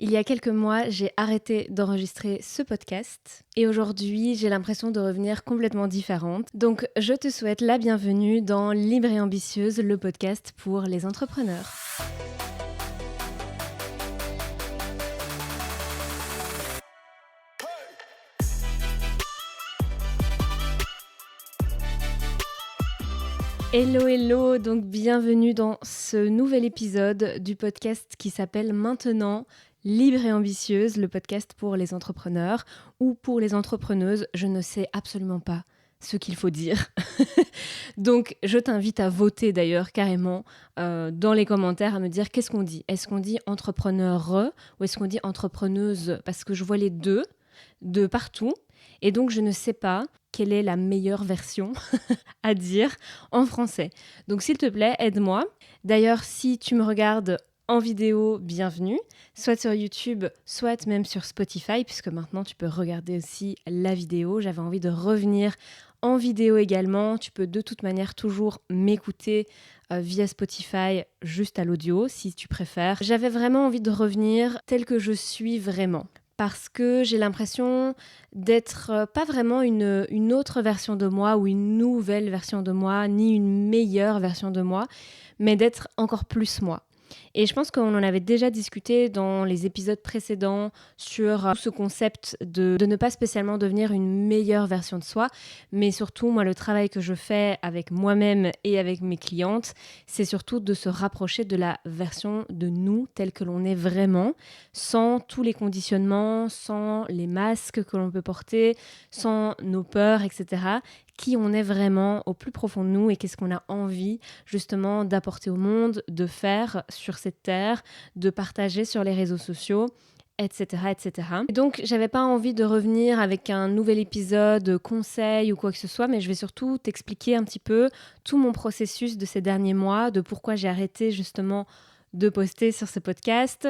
Il y a quelques mois, j'ai arrêté d'enregistrer ce podcast et aujourd'hui, j'ai l'impression de revenir complètement différente. Donc, je te souhaite la bienvenue dans Libre et Ambitieuse, le podcast pour les entrepreneurs. Hello, donc bienvenue dans ce nouvel épisode du podcast qui s'appelle maintenant Libre et Ambitieuse, le podcast pour les entrepreneurs ou pour les entrepreneuses, je ne sais absolument pas ce qu'il faut dire. Donc je t'invite à voter d'ailleurs carrément dans les commentaires à me dire qu'est-ce qu'on dit. Est-ce qu'on dit entrepreneur ou est-ce qu'on dit entrepreneuse? Parce que je vois les deux de partout et donc je ne sais pas quelle est la meilleure version à dire en français. Donc s'il te plaît, aide-moi. D'ailleurs, si tu me regardes en vidéo, bienvenue, soit sur YouTube, soit même sur Spotify, puisque maintenant tu peux regarder aussi la vidéo. J'avais envie de revenir en vidéo également. Tu peux de toute manière toujours m'écouter via Spotify, juste à l'audio, si tu préfères. J'avais vraiment envie de revenir tel que je suis vraiment. Parce que j'ai l'impression d'être pas vraiment une autre version de moi ou une nouvelle version de moi, ni une meilleure version de moi, mais d'être encore plus moi. Et je pense qu'on en avait déjà discuté dans les épisodes précédents sur ce concept de ne pas spécialement devenir une meilleure version de soi, mais surtout, moi, le travail que je fais avec moi-même et avec mes clientes, c'est surtout de se rapprocher de la version de nous telle que l'on est vraiment, sans tous les conditionnements, sans les masques que l'on peut porter, sans nos peurs, etc., qui on est vraiment au plus profond de nous et qu'est-ce qu'on a envie justement d'apporter au monde, de faire sur cette terre, de partager sur les réseaux sociaux, etc. etc. Et donc, j'avais pas envie de revenir avec un nouvel épisode, conseil ou quoi que ce soit, mais je vais surtout t'expliquer un petit peu tout mon processus de ces derniers mois, de pourquoi j'ai arrêté justement de poster sur ce podcast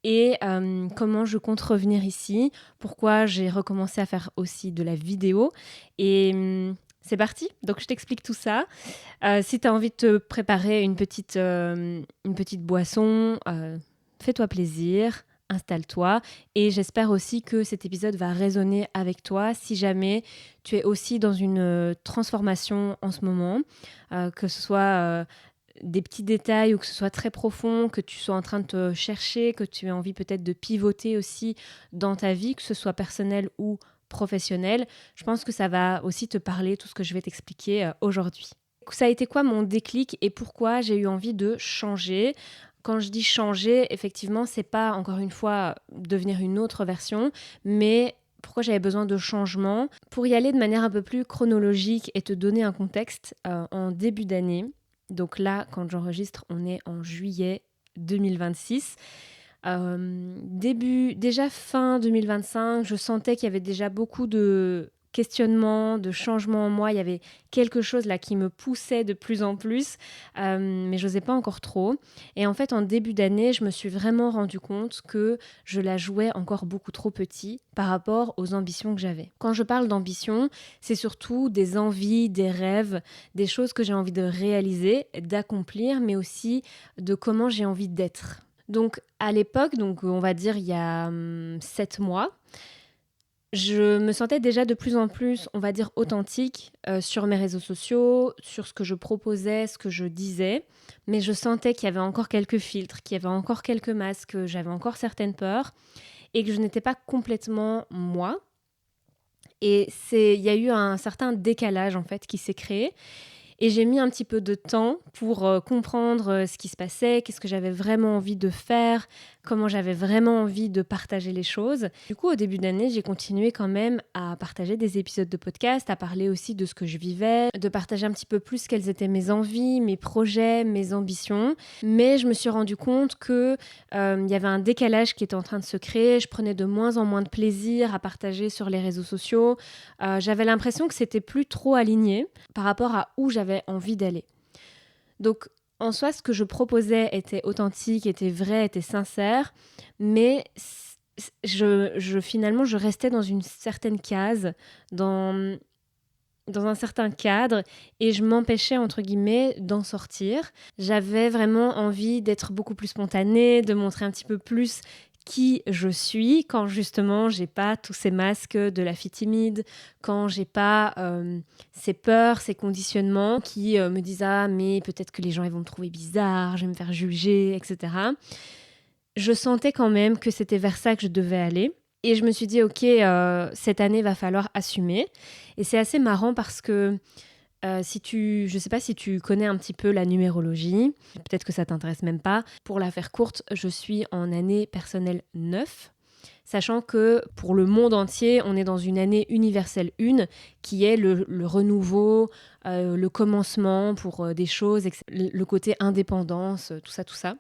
et comment je compte revenir ici, pourquoi j'ai recommencé à faire aussi de la vidéo et c'est parti, donc je t'explique tout ça. Si tu as envie de te préparer une petite boisson, fais-toi plaisir, installe-toi. Et j'espère aussi que cet épisode va résonner avec toi si jamais tu es aussi dans une transformation en ce moment, que ce soit des petits détails ou que ce soit très profond, que tu sois en train de te chercher, que tu aies envie peut-être de pivoter aussi dans ta vie, que ce soit personnel ou professionnel. Je pense que ça va aussi te parler, tout ce que je vais t'expliquer aujourd'hui. Ça a été quoi mon déclic et pourquoi j'ai eu envie de changer? Quand je dis changer, effectivement, c'est pas encore une fois devenir une autre version, mais pourquoi j'avais besoin de changement. Pour y aller de manière un peu plus chronologique et te donner un contexte, en début d'année, donc là, quand j'enregistre, on est en juillet 2026. Déjà fin 2025, je sentais qu'il y avait déjà beaucoup de questionnements, de changements en moi. Il y avait quelque chose là qui me poussait de plus en plus, mais je n'osais pas encore trop. Et en fait, en début d'année, je me suis vraiment rendu compte que je la jouais encore beaucoup trop petit par rapport aux ambitions que j'avais. Quand je parle d'ambition, c'est surtout des envies, des rêves, des choses que j'ai envie de réaliser, d'accomplir, mais aussi de comment j'ai envie d'être. Donc à l'époque, donc on va dire il y a 7 mois, je me sentais déjà de plus en plus, on va dire, authentique sur mes réseaux sociaux, sur ce que je proposais, ce que je disais, mais je sentais qu'il y avait encore quelques filtres, qu'il y avait encore quelques masques, que j'avais encore certaines peurs et que je n'étais pas complètement moi. Et il y a eu un certain décalage en fait qui s'est créé. Et j'ai mis un petit peu de temps pour comprendre ce qui se passait, qu'est-ce que j'avais vraiment envie de faire, comment j'avais vraiment envie de partager les choses. Du coup, au début d'année, j'ai continué quand même à partager des épisodes de podcast, à parler aussi de ce que je vivais, de partager un petit peu plus quelles étaient mes envies, mes projets, mes ambitions. Mais je me suis rendu compte qu'il y avait un décalage qui était en train de se créer. Je prenais de moins en moins de plaisir à partager sur les réseaux sociaux. J'avais l'impression que c'était plus trop aligné par rapport à où j'avais envie d'aller. Donc, en soi, ce que je proposais était authentique, était vrai, était sincère, mais finalement, je restais dans une certaine case, dans un certain cadre et je m'empêchais, entre guillemets, d'en sortir. J'avais vraiment envie d'être beaucoup plus spontanée, de montrer un petit peu plus qui je suis quand justement j'ai pas tous ces masques de la fille timide, quand j'ai pas ces peurs, ces conditionnements qui me disent ah mais peut-être que les gens ils vont me trouver bizarre, je vais me faire juger, etc. Je sentais quand même que c'était vers ça que je devais aller. Et je me suis dit, ok, cette année, va falloir assumer. Et c'est assez marrant parce que je ne sais pas si tu connais un petit peu la numérologie, peut-être que ça t'intéresse même pas. Pour la faire courte, je suis en année personnelle 9, sachant que pour le monde entier, on est dans une année universelle 1, qui est le renouveau, le commencement pour des choses, le côté indépendance, tout ça, tout ça.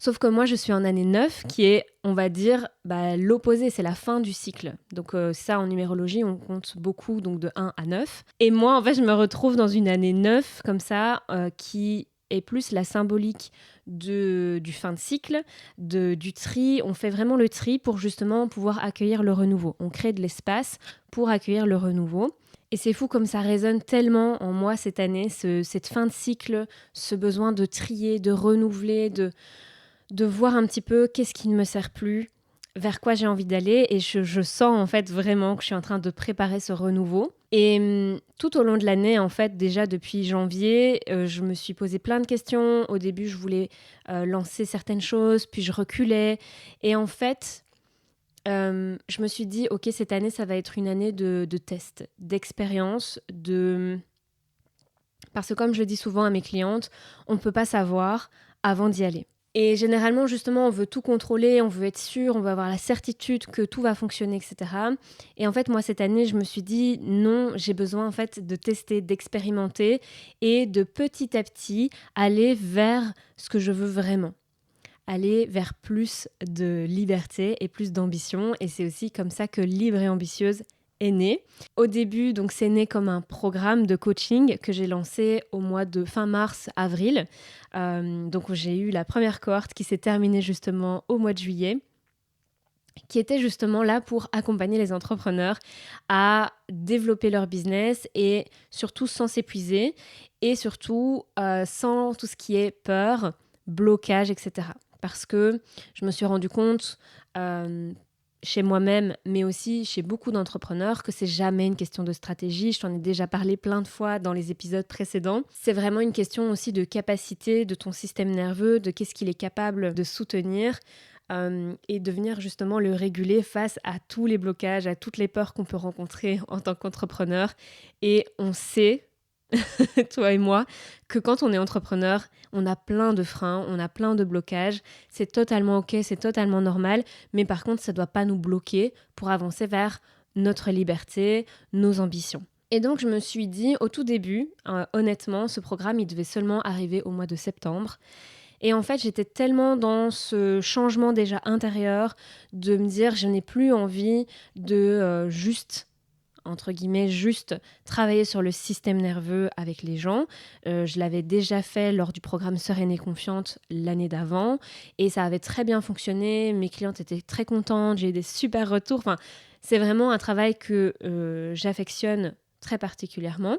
Sauf que moi, je suis en année 9, qui est, on va dire, l'opposé, c'est la fin du cycle. Donc ça, en numérologie, on compte beaucoup, donc de 1 à 9. Et moi, en fait, je me retrouve dans une année 9, comme ça, qui est plus la symbolique du fin de cycle, du tri. On fait vraiment le tri pour justement pouvoir accueillir le renouveau. On crée de l'espace pour accueillir le renouveau. Et c'est fou comme ça résonne tellement en moi cette année, cette fin de cycle, ce besoin de trier, de renouveler, de voir un petit peu qu'est-ce qui ne me sert plus, vers quoi j'ai envie d'aller. Et je sens en fait vraiment que je suis en train de préparer ce renouveau. Et tout au long de l'année, en fait, déjà depuis janvier, je me suis posé plein de questions. Au début, je voulais lancer certaines choses, puis je reculais. Et en fait, je me suis dit, ok, cette année, ça va être une année de test, d'expérience, parce que comme je le dis souvent à mes clientes, on ne peut pas savoir avant d'y aller. Et généralement, justement, on veut tout contrôler, on veut être sûr, on veut avoir la certitude que tout va fonctionner, etc. Et en fait, moi, cette année, je me suis dit, non, j'ai besoin en fait de tester, d'expérimenter et de petit à petit aller vers ce que je veux vraiment. Aller vers plus de liberté et plus d'ambition. Et c'est aussi comme ça que Libre et Ambitieuse est née. Au début, donc, c'est né comme un programme de coaching que j'ai lancé au mois de fin mars-avril. Donc, j'ai eu la première cohorte qui s'est terminée justement au mois de juillet, qui était justement là pour accompagner les entrepreneurs à développer leur business et surtout sans s'épuiser et surtout sans tout ce qui est peur, blocage, etc. Parce que je me suis rendu compte chez moi-même, mais aussi chez beaucoup d'entrepreneurs, que c'est jamais une question de stratégie. Je t'en ai déjà parlé plein de fois dans les épisodes précédents. C'est vraiment une question aussi de capacité de ton système nerveux, de qu'est-ce qu'il est capable de soutenir et de venir justement le réguler face à tous les blocages, à toutes les peurs qu'on peut rencontrer en tant qu'entrepreneur. Et on sait, toi et moi, que quand on est entrepreneur, on a plein de freins, on a plein de blocages. C'est totalement ok, c'est totalement normal. Mais par contre, ça ne doit pas nous bloquer pour avancer vers notre liberté, nos ambitions. Et donc, je me suis dit, au tout début, honnêtement, ce programme, il devait seulement arriver au mois de septembre. Et en fait, j'étais tellement dans ce changement déjà intérieur de me dire, je n'ai plus envie de juste travailler sur le système nerveux avec les gens. Je l'avais déjà fait lors du programme Sereine et Confiante l'année d'avant et ça avait très bien fonctionné. Mes clientes étaient très contentes, j'ai eu des super retours. Enfin, c'est vraiment un travail que j'affectionne très particulièrement.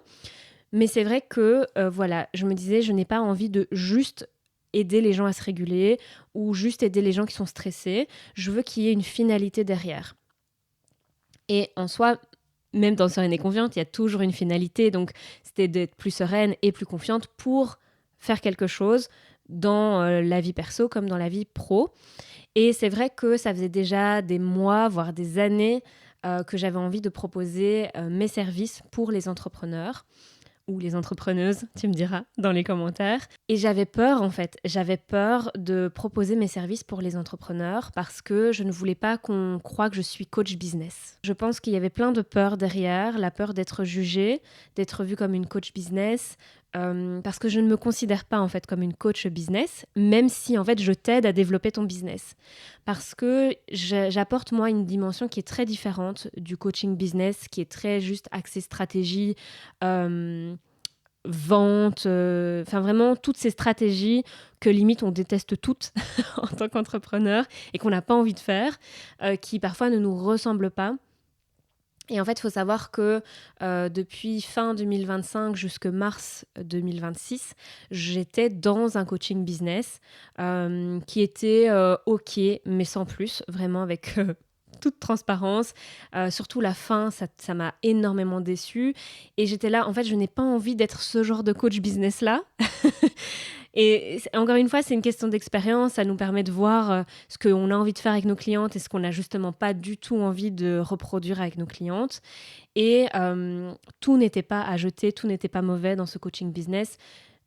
Mais c'est vrai que je me disais, je n'ai pas envie de juste aider les gens à se réguler ou juste aider les gens qui sont stressés. Je veux qu'il y ait une finalité derrière. Et en soi, même dans Sereine et Confiante, il y a toujours une finalité. Donc, c'était d'être plus sereine et plus confiante pour faire quelque chose dans la vie perso comme dans la vie pro. Et c'est vrai que ça faisait déjà des mois, voire des années que j'avais envie de proposer mes services pour les entrepreneurs ou les entrepreneuses, tu me diras dans les commentaires. Et j'avais peur en fait, de proposer mes services pour les entrepreneurs parce que je ne voulais pas qu'on croie que je suis coach business. Je pense qu'il y avait plein de peurs derrière, la peur d'être jugée, d'être vue comme une coach business, parce que je ne me considère pas en fait comme une coach business, même si en fait je t'aide à développer ton business. Parce que j'apporte moi une dimension qui est très différente du coaching business, qui est très juste axé stratégie, vente, vraiment toutes ces stratégies que limite on déteste toutes en tant qu'entrepreneur et qu'on n'a pas envie de faire, qui parfois ne nous ressemblent pas. Et en fait, il faut savoir que depuis fin 2025 jusque mars 2026, j'étais dans un coaching business qui était OK, mais sans plus, vraiment avec toute transparence. Surtout la fin, ça m'a énormément déçue. Et j'étais là, en fait, je n'ai pas envie d'être ce genre de coach business-là. Et encore une fois, c'est une question d'expérience. Ça nous permet de voir ce qu'on a envie de faire avec nos clientes et ce qu'on n'a justement pas du tout envie de reproduire avec nos clientes. Et tout n'était pas à jeter, tout n'était pas mauvais dans ce coaching business,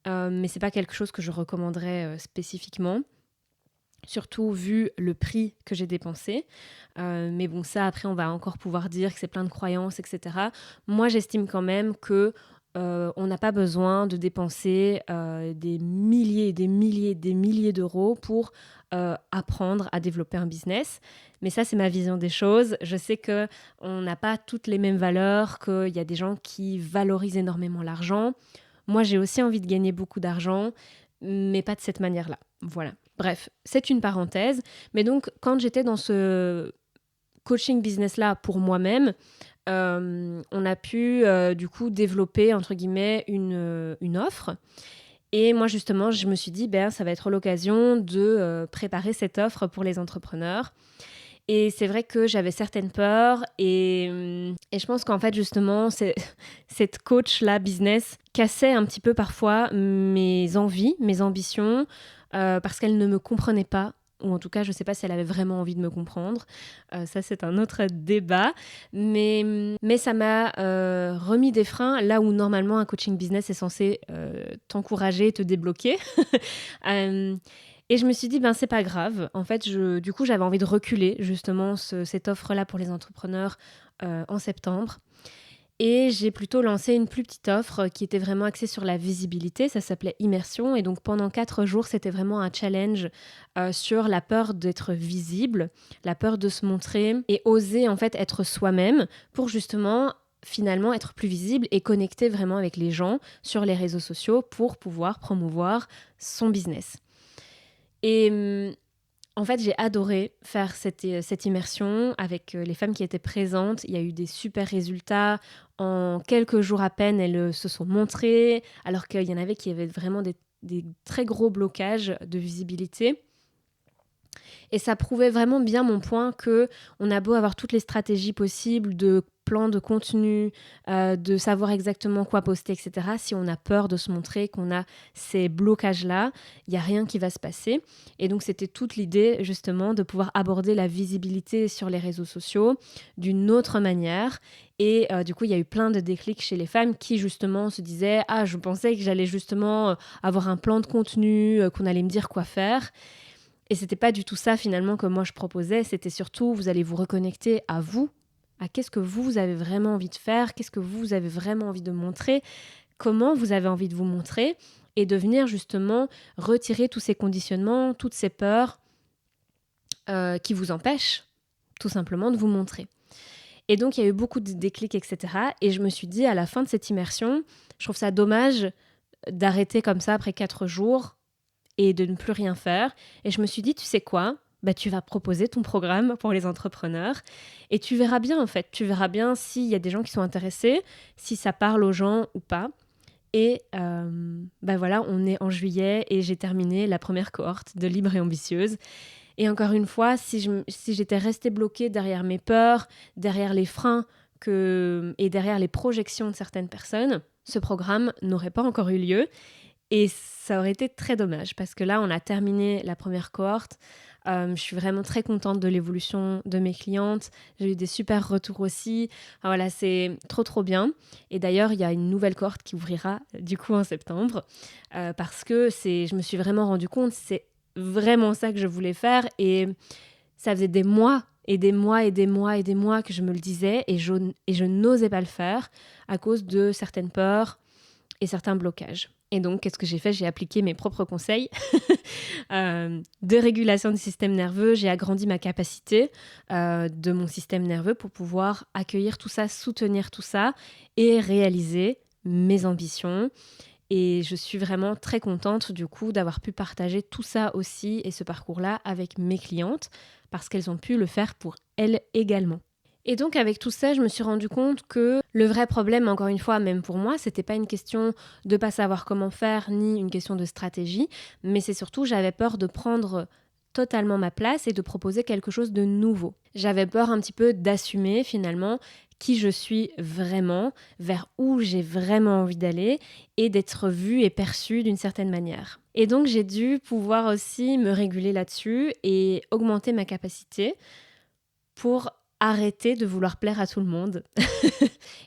mais c'est pas quelque chose que je recommanderais spécifiquement, surtout vu le prix que j'ai dépensé. Mais bon, ça, après, on va encore pouvoir dire que c'est plein de croyances, etc. Moi, j'estime quand même que on n'a pas besoin de dépenser des milliers, des milliers, des milliers d'euros pour apprendre à développer un business. Mais ça, c'est ma vision des choses. Je sais qu'on n'a pas toutes les mêmes valeurs, qu'il y a des gens qui valorisent énormément l'argent. Moi, j'ai aussi envie de gagner beaucoup d'argent, mais pas de cette manière-là. Voilà. Bref, c'est une parenthèse. Mais donc, quand j'étais dans ce coaching business-là pour moi-même, on a pu du coup développer, entre guillemets, une offre. Et moi, justement, je me suis dit, ça va être l'occasion de préparer cette offre pour les entrepreneurs. Et c'est vrai que j'avais certaines peurs et je pense qu'en fait, justement, cette coach-là, business, cassait un petit peu parfois mes envies, mes ambitions, parce qu'elle ne me comprenait pas. Ou en tout cas, je ne sais pas si elle avait vraiment envie de me comprendre. Ça, c'est un autre débat. Mais ça m'a remis des freins là où normalement un coaching business est censé t'encourager, te débloquer. Et je me suis dit, c'est pas grave. En fait, du coup, j'avais envie de reculer justement cette offre-là pour les entrepreneurs en septembre. Et j'ai plutôt lancé une plus petite offre qui était vraiment axée sur la visibilité. Ça s'appelait Immersion. Et donc, pendant 4 jours, c'était vraiment un challenge sur la peur d'être visible, la peur de se montrer et oser en fait être soi-même pour justement finalement être plus visible et connecter vraiment avec les gens sur les réseaux sociaux pour pouvoir promouvoir son business. Et en fait, j'ai adoré faire cette immersion avec les femmes qui étaient présentes. Il y a eu des super résultats. En quelques jours à peine, elles se sont montrées, alors qu'il y en avait qui avaient vraiment des très gros blocages de visibilité. Et ça prouvait vraiment bien mon point que on a beau avoir toutes les stratégies possibles de plan de contenu, de savoir exactement quoi poster, etc. Si on a peur de se montrer, qu'on a ces blocages-là, il n'y a rien qui va se passer. Et donc, c'était toute l'idée, justement, de pouvoir aborder la visibilité sur les réseaux sociaux d'une autre manière. Et du coup, il y a eu plein de déclics chez les femmes qui, justement, se disaient « Ah, je pensais que j'allais justement avoir un plan de contenu, qu'on allait me dire quoi faire. » Et c'était pas du tout ça finalement que moi je proposais, c'était surtout vous allez vous reconnecter à vous, à qu'est-ce que vous avez vraiment envie de faire, qu'est-ce que vous avez vraiment envie de montrer, comment vous avez envie de vous montrer et de venir justement retirer tous ces conditionnements, toutes ces peurs qui vous empêchent tout simplement de vous montrer. Et donc il y a eu beaucoup de déclics, etc. Et je me suis dit à la fin de cette immersion, je trouve ça dommage d'arrêter comme ça après 4 jours et de ne plus rien faire. Et je me suis dit, tu sais quoi ? Tu vas proposer ton programme pour les entrepreneurs et tu verras bien en fait. Tu verras bien s'il y a des gens qui sont intéressés, si ça parle aux gens ou pas. Et voilà, on est en juillet et j'ai terminé la première cohorte de Libre et Ambitieuse. Et encore une fois, si j'étais restée bloquée derrière mes peurs, derrière les freins et derrière les projections de certaines personnes, ce programme n'aurait pas encore eu lieu. Et ça aurait été très dommage parce que là, on a terminé la première cohorte. Je suis vraiment très contente de l'évolution de mes clientes. J'ai eu des super retours aussi. Enfin, voilà, c'est trop bien. Et d'ailleurs, il y a une nouvelle cohorte qui ouvrira du coup en septembre parce que je me suis vraiment rendu compte, c'est vraiment ça que je voulais faire. Et ça faisait des mois et des mois et des mois et des mois que je me le disais et je n'osais pas le faire à cause de certaines peurs et certains blocages. Et donc, qu'est-ce que j'ai fait ? J'ai appliqué mes propres conseils de régulation du système nerveux. J'ai agrandi ma capacité de mon système nerveux pour pouvoir accueillir tout ça, soutenir tout ça et réaliser mes ambitions. Et je suis vraiment très contente du coup d'avoir pu partager tout ça aussi et ce parcours-là avec mes clientes parce qu'elles ont pu le faire pour elles également. Et donc avec tout ça, je me suis rendu compte que le vrai problème, encore une fois, même pour moi, c'était pas une question de pas savoir comment faire, ni une question de stratégie, mais c'est surtout j'avais peur de prendre totalement ma place et de proposer quelque chose de nouveau. J'avais peur un petit peu d'assumer finalement qui je suis vraiment, vers où j'ai vraiment envie d'aller et d'être vue et perçue d'une certaine manière. Et donc j'ai dû pouvoir aussi me réguler là-dessus et augmenter ma capacité pour arrêter de vouloir plaire à tout le monde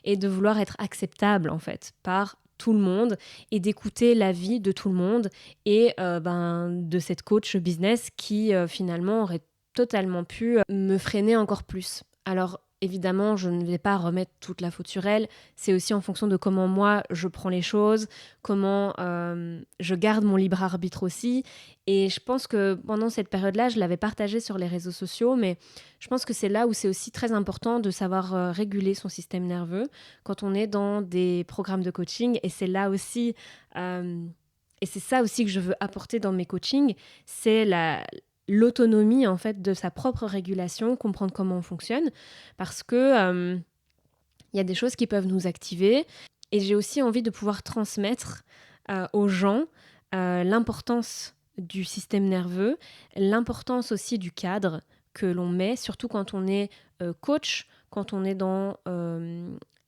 et de vouloir être acceptable en fait par tout le monde et d'écouter l'avis de tout le monde et de cette coach business qui finalement aurait totalement pu me freiner encore plus. Alors évidemment, je ne vais pas remettre toute la faute sur elle, c'est aussi en fonction de comment moi je prends les choses, comment je garde mon libre arbitre aussi. Et je pense que pendant cette période-là, je l'avais partagé sur les réseaux sociaux, mais je pense que c'est là où c'est aussi très important de savoir réguler son système nerveux quand on est dans des programmes de coaching. Et c'est là aussi, et c'est ça aussi que je veux apporter dans mes coachings, c'est l'autonomie en fait de sa propre régulation, comprendre comment on fonctionne, parce que y a des choses qui peuvent nous activer. Et j'ai aussi envie de pouvoir transmettre aux gens l'importance du système nerveux, l'importance aussi du cadre que l'on met, surtout quand on est coach, quand on est dans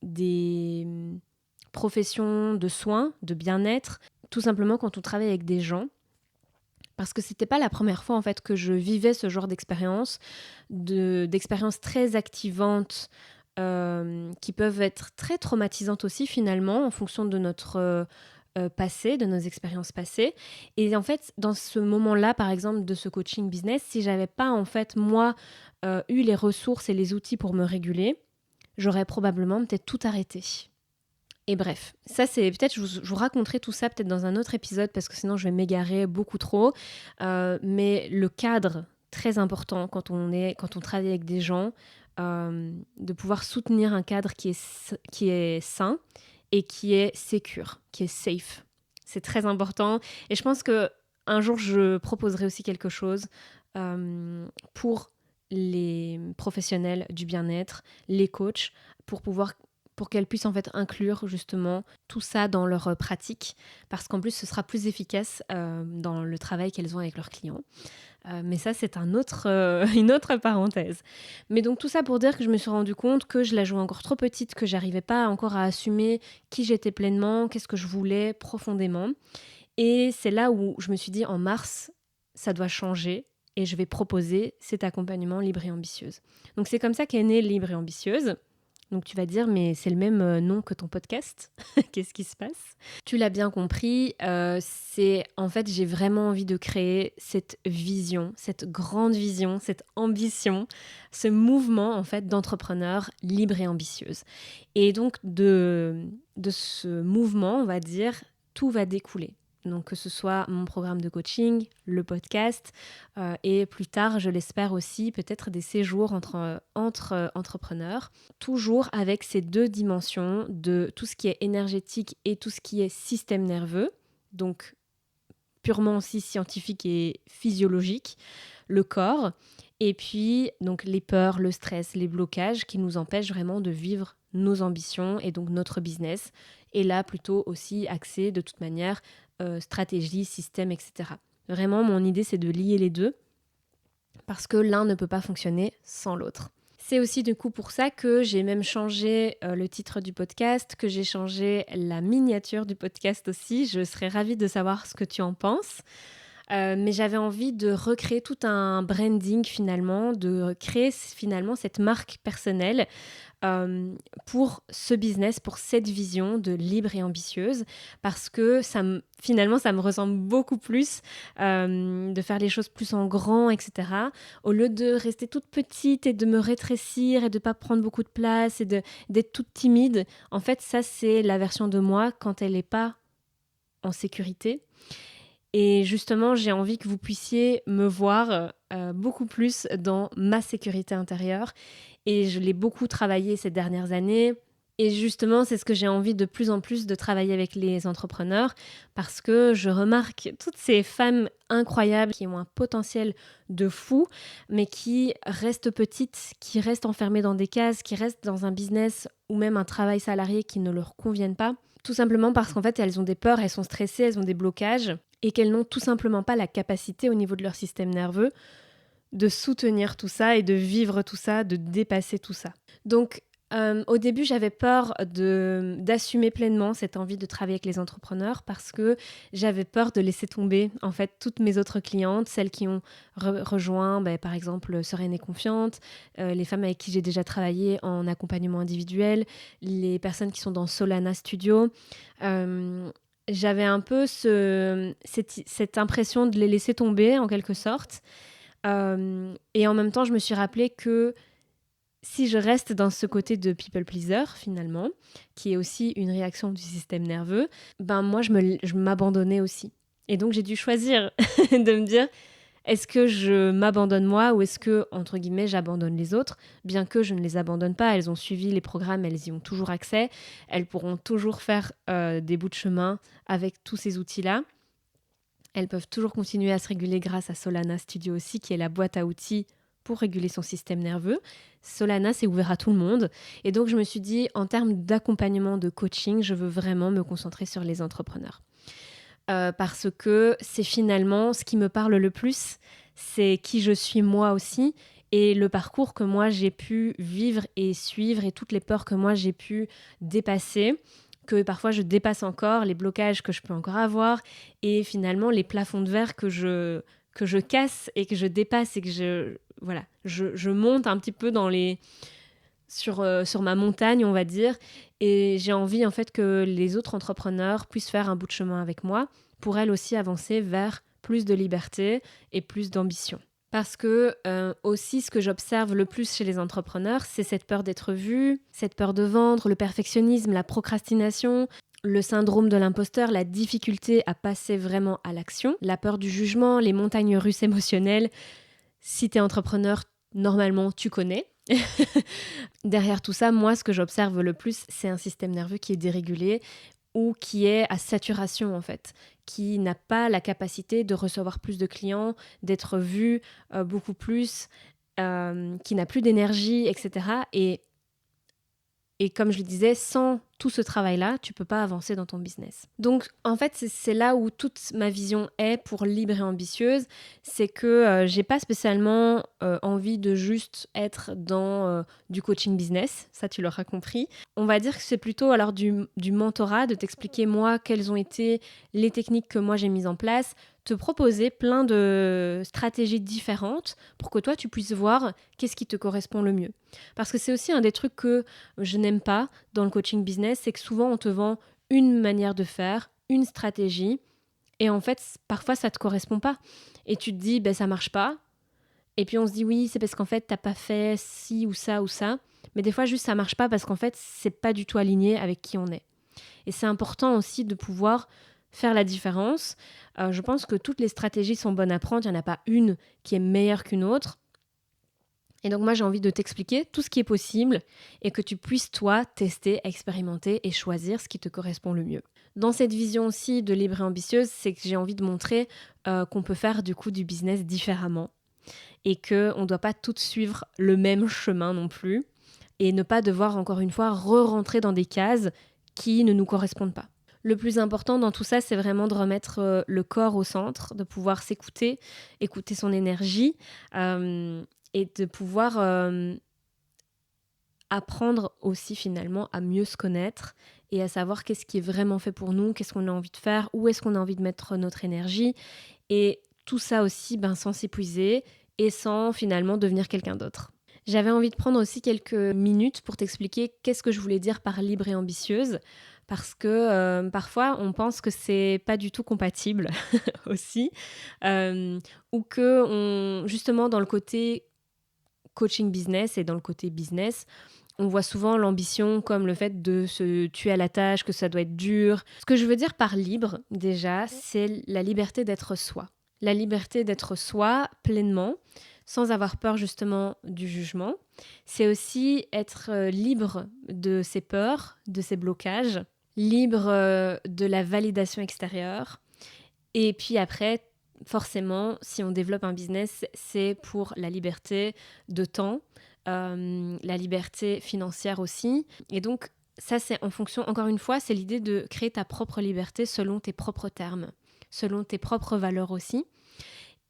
des professions de soins, de bien-être, tout simplement quand on travaille avec des gens. Parce que c'était pas la première fois en fait que je vivais ce genre d'expérience, d'expériences très activantes, qui peuvent être très traumatisantes aussi finalement en fonction de notre passé, de nos expériences passées. Et en fait, dans ce moment-là, par exemple, de ce coaching business, si j'avais pas en fait moi eu les ressources et les outils pour me réguler, j'aurais probablement peut-être tout arrêté. Et bref, ça c'est peut-être, je vous raconterai tout ça peut-être dans un autre épisode parce que sinon je vais m'égarer beaucoup trop. Mais le cadre, très important quand on travaille avec des gens, de pouvoir soutenir un cadre qui est sain et qui est sécure, qui est safe. C'est très important. Et je pense que un jour je proposerai aussi quelque chose pour les professionnels du bien-être, les coachs, pour qu'elles puissent en fait inclure justement tout ça dans leur pratique, parce qu'en plus ce sera plus efficace dans le travail qu'elles ont avec leurs clients. Mais ça c'est une autre parenthèse. Mais donc tout ça pour dire que je me suis rendu compte que je la jouais encore trop petite, que j'arrivais pas encore à assumer qui j'étais pleinement, qu'est-ce que je voulais profondément. Et c'est là où je me suis dit en mars, ça doit changer. Et je vais proposer cet accompagnement Libre et Ambitieuse. Donc c'est comme ça qu'est née Libre et Ambitieuse. Donc tu vas dire, mais c'est le même nom que ton podcast. Qu'est-ce qui se passe ? Tu l'as bien compris, en fait, j'ai vraiment envie de créer cette vision, cette grande vision, cette ambition, ce mouvement en fait d'entrepreneurs libres et ambitieuses. Et donc de ce mouvement, on va dire, tout va découler. Donc que ce soit mon programme de coaching, le podcast et plus tard, je l'espère aussi, peut-être des séjours entre entrepreneurs, toujours avec ces deux dimensions de tout ce qui est énergétique et tout ce qui est système nerveux, donc purement aussi scientifique et physiologique, le corps, et puis donc les peurs, le stress, les blocages qui nous empêchent vraiment de vivre nos ambitions et donc notre business, et là plutôt aussi axé de toute manière stratégie, système, etc. Vraiment, mon idée, c'est de lier les deux parce que l'un ne peut pas fonctionner sans l'autre. C'est aussi du coup pour ça que j'ai même changé le titre du podcast, que j'ai changé la miniature du podcast aussi. Je serais ravie de savoir ce que tu en penses. Mais j'avais envie de recréer tout un branding finalement, de créer finalement cette marque personnelle pour ce business, pour cette vision de libre et ambitieuse, parce que finalement ça me ressemble beaucoup plus de faire les choses plus en grand, etc. Au lieu de rester toute petite et de me rétrécir et de pas prendre beaucoup de place et d'être toute timide, en fait ça c'est la version de moi quand elle n'est pas en sécurité. Et justement, j'ai envie que vous puissiez me voir beaucoup plus dans ma sécurité intérieure. Et je l'ai beaucoup travaillé ces dernières années. Et justement, c'est ce que j'ai envie de plus en plus de travailler avec les entrepreneurs parce que je remarque toutes ces femmes incroyables qui ont un potentiel de fou, mais qui restent petites, qui restent enfermées dans des cases, qui restent dans un business ou même un travail salarié qui ne leur conviennent pas. Tout simplement parce qu'en fait, elles ont des peurs, elles sont stressées, elles ont des blocages et qu'elles n'ont tout simplement pas la capacité au niveau de leur système nerveux de soutenir tout ça et de vivre tout ça, de dépasser tout ça. Donc, au début, j'avais peur d'assumer pleinement cette envie de travailler avec les entrepreneurs parce que j'avais peur de laisser tomber en fait toutes mes autres clientes, celles qui ont rejoint par exemple Sereine et Confiante, les femmes avec qui j'ai déjà travaillé en accompagnement individuel, les personnes qui sont dans Solana Studio. J'avais un peu cette impression de les laisser tomber en quelque sorte. Et en même temps, je me suis rappelé que si je reste dans ce côté de people pleaser, finalement, qui est aussi une réaction du système nerveux, moi, je m'abandonnais aussi. Et donc, j'ai dû choisir de me dire, est-ce que je m'abandonne moi ou est-ce que, entre guillemets, j'abandonne les autres? Bien que je ne les abandonne pas, elles ont suivi les programmes, elles y ont toujours accès, elles pourront toujours faire des bouts de chemin avec tous ces outils-là. Elles peuvent toujours continuer à se réguler grâce à Solana Studio aussi, qui est la boîte à outils pour réguler son système nerveux. Solana, c'est ouvert à tout le monde. Et donc, je me suis dit, en termes d'accompagnement, de coaching, je veux vraiment me concentrer sur les entrepreneurs. Parce que c'est finalement ce qui me parle le plus, c'est qui je suis moi aussi et le parcours que moi j'ai pu vivre et suivre et toutes les peurs que moi j'ai pu dépasser, que parfois je dépasse encore, les blocages que je peux encore avoir et finalement les plafonds de verre que je casse et que je dépasse et que je monte un petit peu sur ma montagne, on va dire. Et j'ai envie en fait que les autres entrepreneurs puissent faire un bout de chemin avec moi pour elles aussi avancer vers plus de liberté et plus d'ambition. Parce que aussi, ce que j'observe le plus chez les entrepreneurs, c'est cette peur d'être vue, cette peur de vendre, le perfectionnisme, la procrastination, le syndrome de l'imposteur, la difficulté à passer vraiment à l'action, la peur du jugement, les montagnes russes émotionnelles. Si tu es entrepreneur, normalement, tu connais. Derrière tout ça, moi, ce que j'observe le plus, c'est un système nerveux qui est dérégulé ou qui est à saturation, en fait, qui n'a pas la capacité de recevoir plus de clients, d'être vu beaucoup plus, qui n'a plus d'énergie, etc. Et comme je le disais, sans tout ce travail-là, tu peux pas avancer dans ton business. Donc, en fait, c'est là où toute ma vision est pour Libre et Ambitieuse. C'est que j'ai pas spécialement envie de juste être dans du coaching business. Ça, tu l'auras compris. On va dire que c'est plutôt alors du mentorat, de t'expliquer moi quelles ont été les techniques que moi j'ai mises en place, te proposer plein de stratégies différentes pour que toi, tu puisses voir qu'est-ce qui te correspond le mieux. Parce que c'est aussi un des trucs que je n'aime pas dans le coaching business, c'est que souvent on te vend une manière de faire, une stratégie, et en fait, parfois ça te correspond pas. Et tu te dis, ça marche pas. Et puis on se dit, oui, c'est parce qu'en fait, t'as pas fait ci ou ça ou ça. Mais des fois, juste ça marche pas parce qu'en fait, c'est pas du tout aligné avec qui on est. Et c'est important aussi de pouvoir faire la différence. Je pense que toutes les stratégies sont bonnes à prendre. Il n'y en a pas une qui est meilleure qu'une autre. Et donc moi, j'ai envie de t'expliquer tout ce qui est possible et que tu puisses, toi, tester, expérimenter et choisir ce qui te correspond le mieux. Dans cette vision aussi de Libre et Ambitieuse, c'est que j'ai envie de montrer qu'on peut faire du coup du business différemment et qu'on ne doit pas toutes suivre le même chemin non plus et ne pas devoir, encore une fois, re-rentrer dans des cases qui ne nous correspondent pas. Le plus important dans tout ça, c'est vraiment de remettre le corps au centre, de pouvoir s'écouter, écouter son énergie et de pouvoir apprendre aussi finalement à mieux se connaître et à savoir qu'est-ce qui est vraiment fait pour nous, qu'est-ce qu'on a envie de faire, où est-ce qu'on a envie de mettre notre énergie. Et tout ça aussi sans s'épuiser et sans finalement devenir quelqu'un d'autre. J'avais envie de prendre aussi quelques minutes pour t'expliquer qu'est-ce que je voulais dire par libre et ambitieuse, parce que parfois on pense que c'est pas du tout compatible aussi, ou que justement dans le côté coaching business et dans le côté business, on voit souvent l'ambition comme le fait de se tuer à la tâche, que ça doit être dur. Ce que je veux dire par libre, déjà, c'est la liberté d'être soi. La liberté d'être soi pleinement, sans avoir peur justement du jugement. C'est aussi être libre de ses peurs, de ses blocages, libre de la validation extérieure. Et puis après, forcément, si on développe un business, c'est pour la liberté de temps, la liberté financière aussi. Et donc, ça, c'est en fonction, encore une fois, c'est l'idée de créer ta propre liberté selon tes propres termes, selon tes propres valeurs aussi.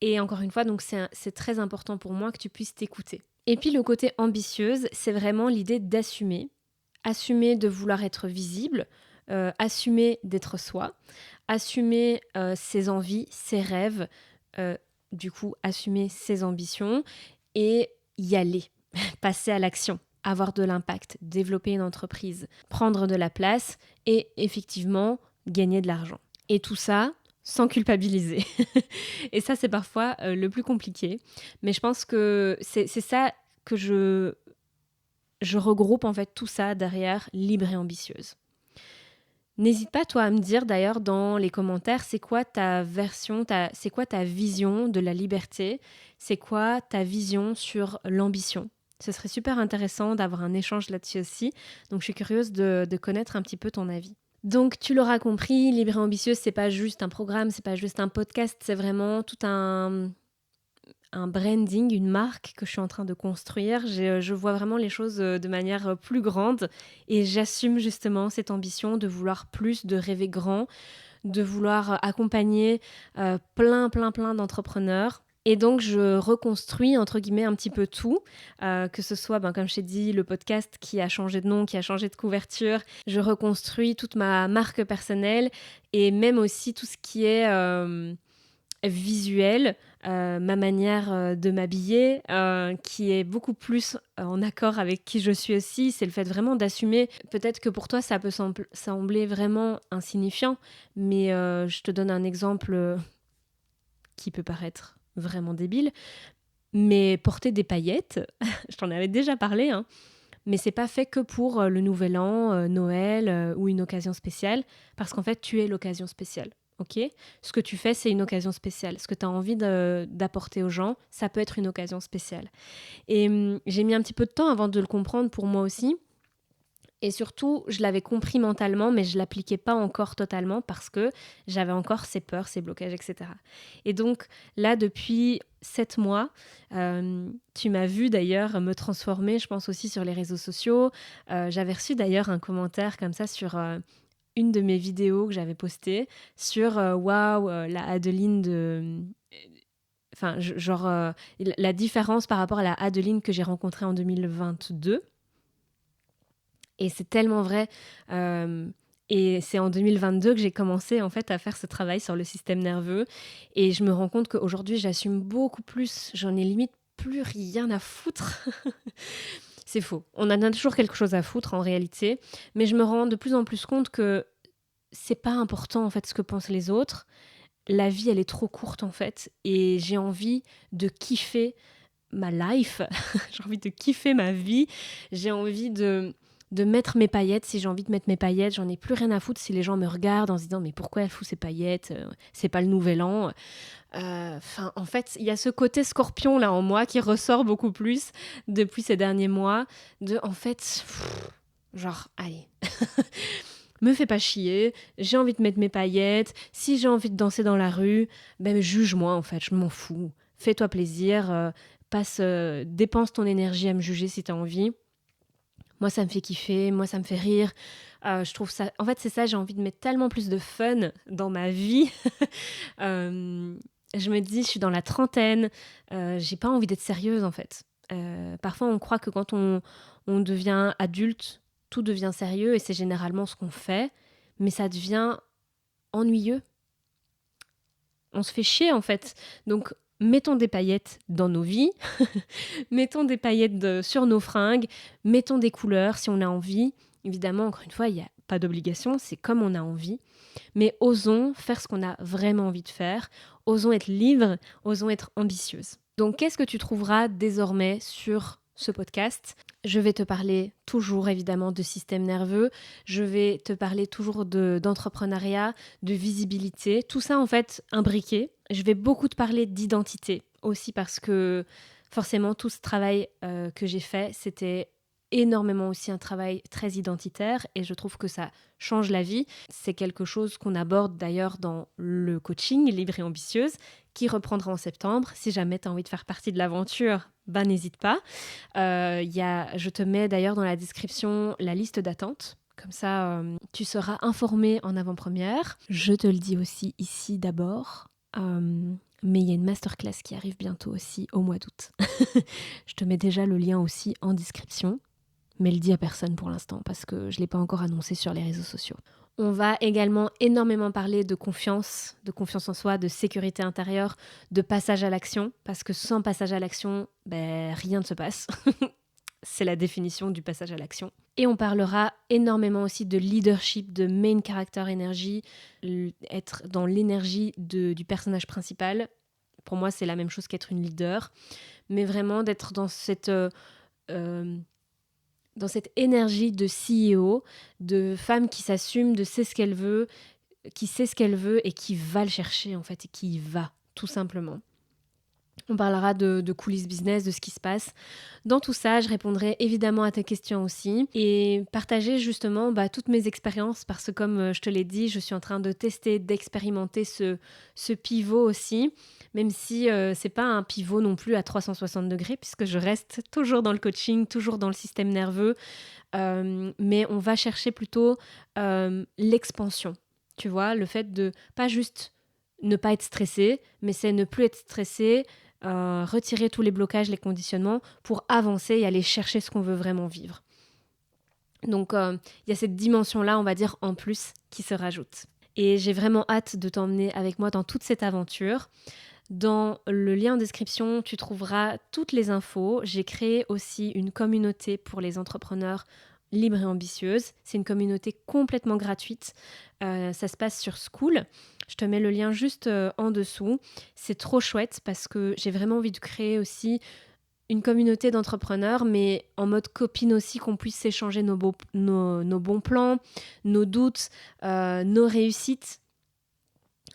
Et encore une fois, donc c'est très important pour moi que tu puisses t'écouter. Et puis le côté ambitieuse, c'est vraiment l'idée d'assumer. Assumer de vouloir être visible, assumer d'être soi, assumer ses envies, ses rêves, du coup assumer ses ambitions et y aller, passer à l'action, avoir de l'impact, développer une entreprise, prendre de la place et effectivement gagner de l'argent. Et tout ça sans culpabiliser. Et ça, c'est parfois le plus compliqué. Mais je pense que c'est ça que je regroupe en fait tout ça derrière libre et ambitieuse. N'hésite pas toi à me dire d'ailleurs dans les commentaires c'est quoi ta version, c'est quoi ta vision de la liberté, c'est quoi ta vision sur l'ambition. Ce serait super intéressant d'avoir un échange là-dessus aussi, donc je suis curieuse de connaître un petit peu ton avis. Donc tu l'auras compris, Libre et Ambitieuse, c'est pas juste un programme, c'est pas juste un podcast, c'est vraiment tout un branding, une marque que je suis en train de construire. Je vois vraiment les choses de manière plus grande et j'assume justement cette ambition de vouloir plus, de rêver grand, de vouloir accompagner plein d'entrepreneurs. Et donc, je reconstruis, entre guillemets, un petit peu tout, que ce soit, comme je t'ai dit, le podcast qui a changé de nom, qui a changé de couverture. Je reconstruis toute ma marque personnelle et même aussi tout ce qui est visuel, ma manière de m'habiller, qui est beaucoup plus en accord avec qui je suis aussi. C'est le fait vraiment d'assumer. Peut-être que pour toi, ça peut sembler vraiment insignifiant, mais je te donne un exemple qui peut paraître vraiment débile. Mais porter des paillettes, je t'en avais déjà parlé, hein, mais c'est pas fait que pour le Nouvel An, Noël ou une occasion spéciale, parce qu'en fait, tu es l'occasion spéciale. Ok, ce que tu fais, c'est une occasion spéciale. Ce que tu as envie d'apporter aux gens, ça peut être une occasion spéciale. Et j'ai mis un petit peu de temps avant de le comprendre pour moi aussi. Et surtout, je l'avais compris mentalement, mais je ne l'appliquais pas encore totalement parce que j'avais encore ces peurs, ces blocages, etc. Et donc là, depuis 7 mois, tu m'as vu d'ailleurs me transformer, je pense aussi sur les réseaux sociaux. J'avais reçu d'ailleurs un commentaire comme ça sur une de mes vidéos que j'avais postée sur waouh, la Adeline de... Enfin, la différence par rapport à la Adeline que j'ai rencontrée en 2022. Et c'est tellement vrai. Et c'est en 2022 que j'ai commencé en fait à faire ce travail sur le système nerveux. Et je me rends compte qu'aujourd'hui, j'assume beaucoup plus. J'en ai limite plus rien à foutre. C'est faux. On en a toujours quelque chose à foutre en réalité. Mais je me rends de plus en plus compte que c'est pas important en fait ce que pensent les autres. La vie, elle est trop courte en fait. Et j'ai envie de kiffer ma life. J'ai envie de kiffer ma vie. J'ai envie de mettre mes paillettes, si j'ai envie de mettre mes paillettes, j'en ai plus rien à foutre si les gens me regardent en se disant mais pourquoi elle fout ses paillettes, c'est pas le nouvel an. En fait, il y a ce côté scorpion là en moi qui ressort beaucoup plus depuis ces derniers mois, allez, me fais pas chier, j'ai envie de mettre mes paillettes, si j'ai envie de danser dans la rue, juge-moi en fait, je m'en fous, fais-toi plaisir, dépense ton énergie à me juger si t'as envie. Moi, ça me fait kiffer, moi, ça me fait rire. Je trouve ça... En fait, c'est ça, j'ai envie de mettre tellement plus de fun dans ma vie. Je me dis, je suis dans la trentaine, j'ai pas envie d'être sérieuse, en fait. Parfois, on croit que quand on devient adulte, tout devient sérieux, et c'est généralement ce qu'on fait, mais ça devient ennuyeux. On se fait chier, en fait. Donc, mettons des paillettes dans nos vies, mettons des paillettes sur nos fringues, mettons des couleurs si on a envie. Évidemment, encore une fois, il n'y a pas d'obligation, c'est comme on a envie. Mais osons faire ce qu'on a vraiment envie de faire, osons être libres, osons être ambitieuses. Donc, qu'est-ce que tu trouveras désormais sur ce podcast ? Je vais te parler toujours évidemment de système nerveux, je vais te parler toujours d'entrepreneuriat, de visibilité, tout ça en fait imbriqué. Je vais beaucoup te parler d'identité aussi parce que Forcément, tout ce travail que j'ai fait, c'était énormément aussi un travail très identitaire et je trouve que ça change la vie. C'est quelque chose qu'on aborde d'ailleurs dans le coaching Libre et Ambitieuse qui reprendra en septembre. Si jamais tu as envie de faire partie de l'aventure, n'hésite pas. Je te mets d'ailleurs dans la description la liste d'attente. Comme ça, tu seras informé en avant-première. Je te le dis aussi ici d'abord. Mais il y a une masterclass qui arrive bientôt aussi au mois d'août. Je te mets déjà le lien aussi en description. Mais le dis à personne pour l'instant parce que je ne l'ai pas encore annoncé sur les réseaux sociaux. On va également énormément parler de confiance en soi, de sécurité intérieure, de passage à l'action, parce que sans passage à l'action, rien ne se passe. C'est la définition du passage à l'action. Et on parlera énormément aussi de leadership, de main character energy, être dans l'énergie du personnage principal. Pour moi, c'est la même chose qu'être une leader, mais vraiment d'être dans cette énergie de CEO, de femme qui s'assume, de sait ce qu'elle veut, qui sait ce qu'elle veut et qui va le chercher en fait, et qui y va, tout simplement. On parlera de coulisses business, de ce qui se passe. Dans tout ça, je répondrai évidemment à tes questions aussi et partager justement toutes mes expériences parce que comme je te l'ai dit, je suis en train de tester, d'expérimenter ce pivot aussi, même si c'est pas un pivot non plus à 360 degrés puisque je reste toujours dans le coaching, toujours dans le système nerveux, mais on va chercher plutôt l'expansion. Tu vois, le fait de pas juste ne pas être stressé, mais c'est ne plus être stressé, retirer tous les blocages, les conditionnements pour avancer et aller chercher ce qu'on veut vraiment vivre. Donc, il y a cette dimension-là, on va dire, en plus, qui se rajoute. Et j'ai vraiment hâte de t'emmener avec moi dans toute cette aventure. Dans le lien en description, tu trouveras toutes les infos. J'ai créé aussi une communauté pour les entrepreneurs libres et ambitieuses. C'est une communauté complètement gratuite. Ça se passe sur Skool. Je te mets le lien juste en dessous. C'est trop chouette parce que j'ai vraiment envie de créer aussi une communauté d'entrepreneurs, mais en mode copine aussi, qu'on puisse s'échanger nos bons plans, nos doutes, nos réussites.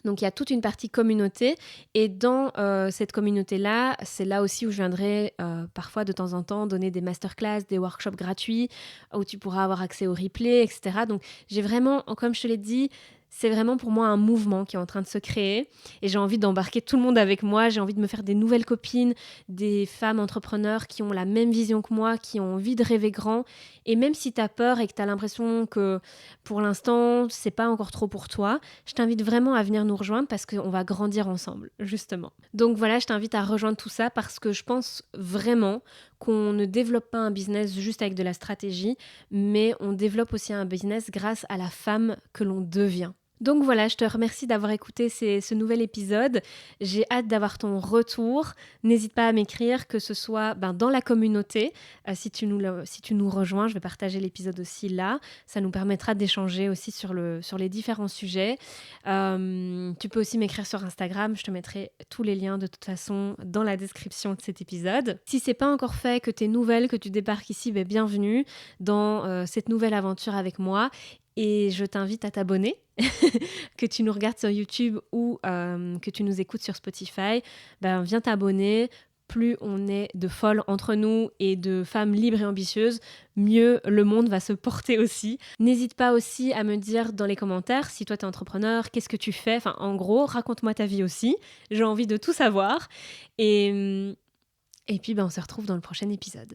Donc il y a toute une partie communauté et dans cette communauté-là, c'est là aussi où je viendrai parfois de temps en temps donner des masterclass, des workshops gratuits où tu pourras avoir accès aux replays, etc. Donc j'ai vraiment, comme je te l'ai dit, c'est vraiment pour moi un mouvement qui est en train de se créer et j'ai envie d'embarquer tout le monde avec moi, j'ai envie de me faire des nouvelles copines, des femmes entrepreneurs qui ont la même vision que moi, qui ont envie de rêver grand et même si tu as peur et que tu as l'impression que pour l'instant c'est pas encore trop pour toi, je t'invite vraiment à venir nous rejoindre parce qu'on va grandir ensemble, justement. Donc voilà, je t'invite à rejoindre tout ça parce que je pense vraiment qu'on ne développe pas un business juste avec de la stratégie, mais on développe aussi un business grâce à la femme que l'on devient. Donc voilà, je te remercie d'avoir écouté ce nouvel épisode. J'ai hâte d'avoir ton retour. N'hésite pas à m'écrire, que ce soit dans la communauté. Si tu nous rejoins, je vais partager l'épisode aussi là. Ça nous permettra d'échanger aussi sur les différents sujets. Tu peux aussi m'écrire sur Instagram. Je te mettrai tous les liens de toute façon dans la description de cet épisode. Si c'est pas encore fait, que tu es nouvelle, que tu débarques ici, bienvenue dans cette nouvelle aventure avec moi. Et je t'invite à t'abonner, que tu nous regardes sur YouTube ou que tu nous écoutes sur Spotify. Viens t'abonner. Plus on est de folles entre nous et de femmes libres et ambitieuses, mieux le monde va se porter aussi. N'hésite pas aussi à me dire dans les commentaires si toi t'es entrepreneur, qu'est-ce que tu fais. Enfin, en gros, raconte-moi ta vie aussi. J'ai envie de tout savoir. Et puis, on se retrouve dans le prochain épisode.